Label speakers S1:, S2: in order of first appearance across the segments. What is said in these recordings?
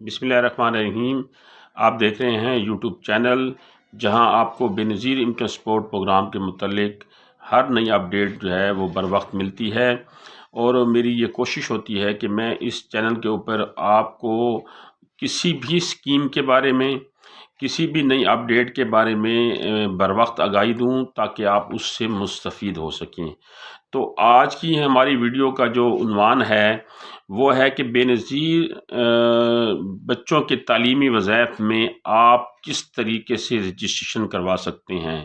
S1: بسم اللہ الرحمن الرحیم۔ آپ دیکھ رہے ہیں یوٹیوب چینل جہاں آپ کو بے نظیر انکم سپورٹ پروگرام کے متعلق ہر نئی اپڈیٹ جو ہے وہ بر وقت ملتی ہے، اور میری یہ کوشش ہوتی ہے کہ میں اس چینل کے اوپر آپ کو کسی بھی اسکیم کے بارے میں، کسی بھی نئی اپڈیٹ کے بارے میں بر وقت آگاہی دوں تاکہ آپ اس سے مستفید ہو سکیں۔ تو آج کی ہماری ویڈیو کا جو عنوان ہے وہ ہے کہ بے نظیر بچوں کے تعلیمی وظائف میں آپ کس طریقے سے رجسٹریشن کروا سکتے ہیں،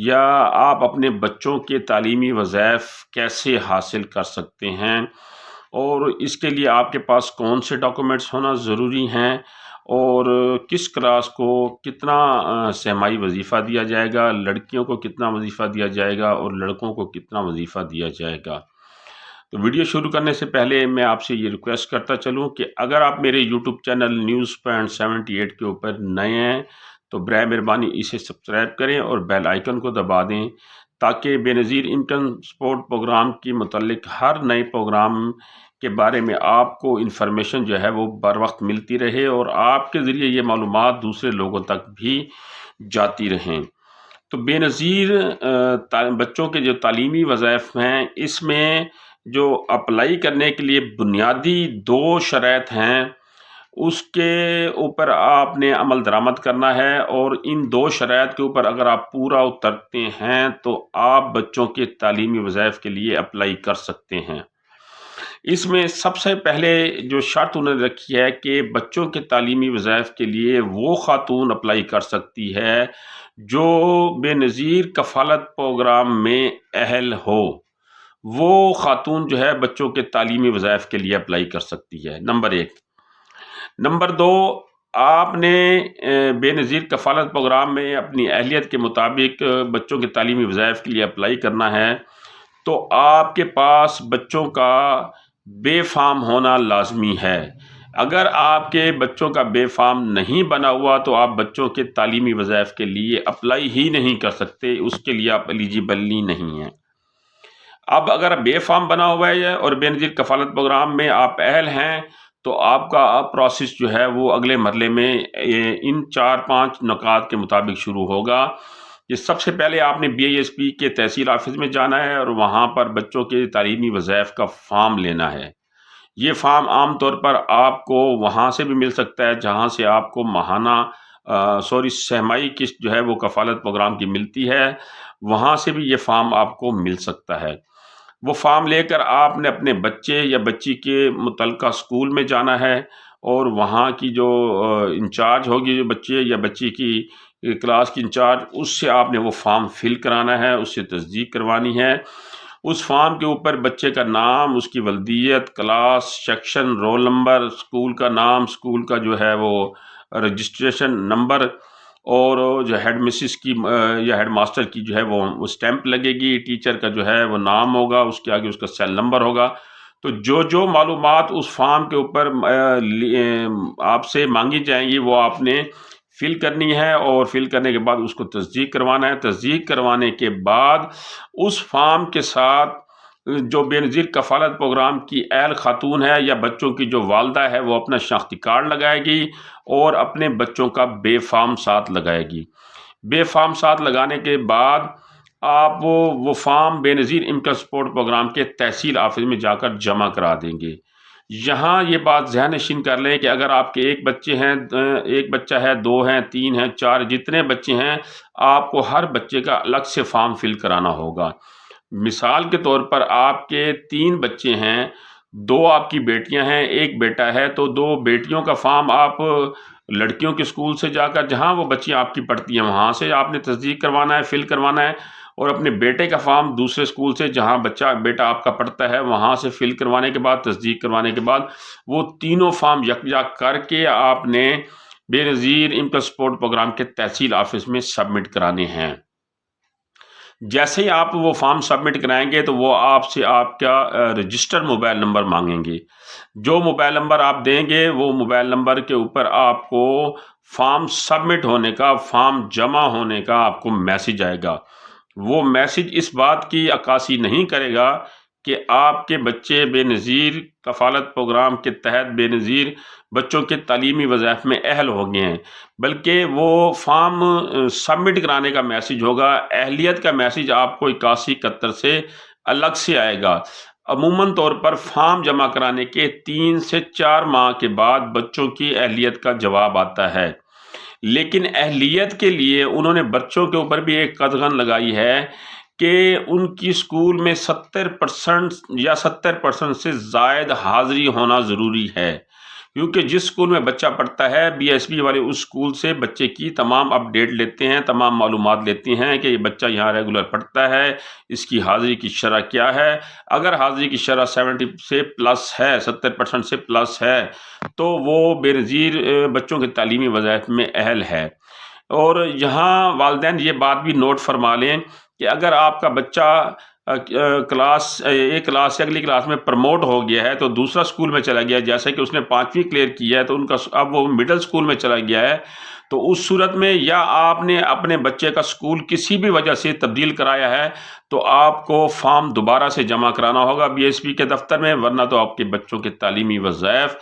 S1: یا آپ اپنے بچوں کے تعلیمی وظائف کیسے حاصل کر سکتے ہیں، اور اس کے لیے آپ کے پاس کون سے ڈاکومنٹس ہونا ضروری ہیں، اور کس کلاس کو کتنا سہمائی وظیفہ دیا جائے گا، لڑکیوں کو کتنا وظیفہ دیا جائے گا اور لڑکوں کو کتنا وظیفہ دیا جائے گا۔ تو ویڈیو شروع کرنے سے پہلے میں آپ سے یہ ریکویسٹ کرتا چلوں کہ اگر آپ میرے یوٹیوب چینل نیوز پوائنٹ 78 کے اوپر نئے ہیں تو برائے مہربانی اسے سبسکرائب کریں اور بیل آئیکن کو دبا دیں تاکہ بے نظیر انکم سپورٹ پروگرام کے متعلق ہر نئے پروگرام کے بارے میں آپ کو انفارمیشن جو ہے وہ بر وقت ملتی رہے اور آپ کے ذریعے یہ معلومات دوسرے لوگوں تک بھی جاتی رہیں۔ تو بے نظیر بچوں کے جو تعلیمی وظائف ہیں، اس میں جو اپلائی کرنے کے لیے بنیادی 2 شرائط ہیں، اس کے اوپر آپ نے عمل درآمد کرنا ہے، اور ان 2 شرائط کے اوپر اگر آپ پورا اترتے ہیں تو آپ بچوں کے تعلیمی وظائف کے لیے اپلائی کر سکتے ہیں۔ اس میں سب سے پہلے جو شرط انہوں نے رکھی ہے کہ بچوں کے تعلیمی وظائف کے لیے وہ خاتون اپلائی کر سکتی ہے جو بے نظیر کفالت پروگرام میں اہل ہو، وہ خاتون جو ہے بچوں کے تعلیمی وظائف کے لیے اپلائی کر سکتی ہے، نمبر 1۔ نمبر 2، آپ نے بے نظیر کفالت پروگرام میں اپنی اہلیت کے مطابق بچوں کے تعلیمی وظائف کے لیے اپلائی کرنا ہے تو آپ کے پاس بچوں کا بے فارم ہونا لازمی ہے۔ اگر آپ کے بچوں کا بے فارم نہیں بنا ہوا تو آپ بچوں کے تعلیمی وظائف کے لیے اپلائی ہی نہیں کر سکتے، اس کے لیے آپ ایلیجیبل نہیں ہیں۔ اب اگر بے فارم بنا ہوا ہے اور بے نظیر کفالت پروگرام میں آپ اہل ہیں تو آپ کا پروسیس جو ہے وہ اگلے مرحلے میں ان 4-5 نکات کے مطابق شروع ہوگا۔ یہ سب سے پہلے آپ نے BISP کے تحصیل آفس میں جانا ہے اور وہاں پر بچوں کے تعلیمی وظائف کا فارم لینا ہے۔ یہ فارم عام طور پر آپ کو وہاں سے بھی مل سکتا ہے جہاں سے آپ کو ماہانہ سہمائی قسط جو ہے وہ کفالت پروگرام کی ملتی ہے، وہاں سے بھی یہ فارم آپ کو مل سکتا ہے۔ وہ فارم لے کر آپ نے اپنے بچے یا بچی کے متعلقہ اسکول میں جانا ہے، اور وہاں کی جو انچارج ہوگی، جو بچے یا بچی کی کلاس کی انچارج، اس سے آپ نے وہ فارم فل کرانا ہے، اس سے تصدیق کروانی ہے۔ اس فارم کے اوپر بچے کا نام، اس کی ولدیت، class, section, roll number, school کا نام، اسکول کا جو ہے وہ رجسٹریشن نمبر، اور جو ہیڈ مسز کی یا ہیڈ ماسٹر کی جو ہے وہ اسٹیمپ لگے گی، ٹیچر کا جو ہے وہ نام ہوگا، اس کے آگے اس کا سیل نمبر ہوگا۔ تو جو معلومات اس فارم کے اوپر آپ سے مانگی جائیں گی وہ آپ نے فل کرنی ہے، اور فل کرنے کے بعد اس کو تصدیق کروانا ہے۔ تصدیق کروانے کے بعد اس فارم کے ساتھ جو بے نظیر کفالت پروگرام کی اہل خاتون ہے یا بچوں کی جو والدہ ہے وہ اپنا شناختی کارڈ لگائے گی اور اپنے بچوں کا بے فارم ساتھ لگائے گی۔ بے فارم ساتھ لگانے کے بعد آپ وہ فارم بے نظیر انکم سپورٹ پروگرام کے تحصیل آفس میں جا کر جمع کرا دیں گے۔ یہاں یہ بات ذہن نشین کر لیں کہ اگر آپ کے ایک بچہ ہے، 2 ہیں، 3 ہیں، 4، جتنے بچے ہیں، آپ کو ہر بچے کا الگ سے فارم فل کرانا ہوگا۔ مثال کے طور پر آپ کے 3 بچے ہیں، 2 آپ کی بیٹیاں ہیں، 1 بیٹا ہے، تو 2 بیٹیوں کا فارم آپ لڑکیوں کے اسکول سے جا کر، جہاں وہ بچیاں آپ کی پڑھتی ہیں، وہاں سے آپ نے تصدیق کروانا ہے، فل کروانا ہے، اور اپنے بیٹے کا فارم دوسرے اسکول سے جہاں بیٹا آپ کا پڑھتا ہے وہاں سے فل کروانے کے بعد، تصدیق کروانے کے بعد، وہ تینوں فارم یکجا کر کے آپ نے بے نظیر انکم سپورٹ پروگرام کے تحصیل آفس میں سبمٹ کرانے ہیں۔ جیسے ہی آپ وہ فارم سبمٹ کرائیں گے تو وہ آپ سے آپ کا رجسٹر موبائل نمبر مانگیں گے۔ جو موبائل نمبر آپ دیں گے وہ موبائل نمبر کے اوپر آپ کو فارم سبمٹ ہونے کا، فارم جمع ہونے کا آپ کو میسج آئے گا۔ وہ میسج اس بات کی عکاسی نہیں کرے گا کہ آپ کے بچے بے نظیر کفالت پروگرام کے تحت بے نظیر بچوں کے تعلیمی وظائف میں اہل ہو گئے ہیں، بلکہ وہ فارم سبمٹ کرانے کا میسیج ہوگا، اہلیت کا میسیج آپ کو 8171 سے الگ سے آئے گا۔ عموماً طور پر فارم جمع کرانے کے 3 سے 4 ماہ کے بعد بچوں کی اہلیت کا جواب آتا ہے، لیکن اہلیت کے لیے انہوں نے بچوں کے اوپر بھی ایک قدغن لگائی ہے کہ ان کی اسکول میں 70% یا 70% سے زائد حاضری ہونا ضروری ہے، کیونکہ جس اسکول میں بچہ پڑھتا ہے بی ایس پی والے اس اسکول سے بچے کی تمام اپڈیٹ لیتے ہیں، تمام معلومات لیتے ہیں کہ یہ بچہ یہاں ریگولر پڑھتا ہے، اس کی حاضری کی شرح کیا ہے۔ اگر حاضری کی شرح 70 سے پلس ہے، 70% سے پلس ہے، تو وہ بے نظیر بچوں کے تعلیمی وظائف میں اہل ہے۔ اور یہاں والدین یہ بات بھی نوٹ فرما لیں کہ اگر آپ کا بچہ ایک کلاس سے اگلی کلاس میں پروموٹ ہو گیا ہے تو دوسرا اسکول میں چلا گیا، جیسے کہ اس نے 5ویں کلیئر کی ہے تو ان کا اب وہ مڈل اسکول میں چلا گیا ہے، تو اس صورت میں یا آپ نے اپنے بچے کا اسکول کسی بھی وجہ سے تبدیل کرایا ہے تو آپ کو فارم دوبارہ سے جمع کرانا ہوگا بی ایس پی کے دفتر میں، ورنہ تو آپ کے بچوں کے تعلیمی وظائف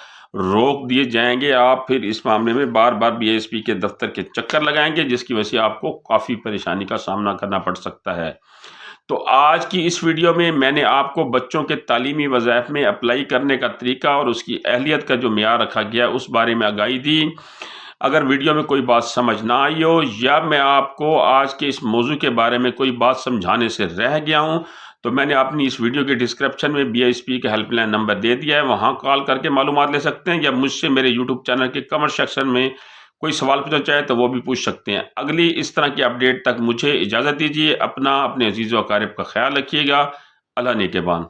S1: روک دیے جائیں گے۔ آپ پھر اس معاملے میں بار بار بی ایس پی کے دفتر کے چکر لگائیں گے، جس کی وجہ سے آپ کو کافی پریشانی کا سامنا کرنا پڑ سکتا ہے۔ تو آج کی اس ویڈیو میں نے آپ کو بچوں کے تعلیمی وظائف میں اپلائی کرنے کا طریقہ اور اس کی اہلیت کا جو معیار رکھا گیا اس بارے میں آگاہی دی۔ اگر ویڈیو میں کوئی بات سمجھ نہ آئی ہو یا میں آپ کو آج کے اس موضوع کے بارے میں کوئی بات سمجھانے سے رہ گیا ہوں تو میں نے اپنی اس ویڈیو کے ڈسکرپشن میں بی ایس پی کا ہیلپ لائن نمبر دے دیا ہے، وہاں کال کر کے معلومات لے سکتے ہیں، یا مجھ سے میرے یوٹیوب چینل کے کمنٹ سیکشن میں کوئی سوال پوچھنا چاہے تو وہ بھی پوچھ سکتے ہیں۔ اگلی اس طرح کی اپڈیٹ تک مجھے اجازت دیجیے، اپنے عزیز و اقارب کا خیال رکھیے گا۔ اللہ نگہبان۔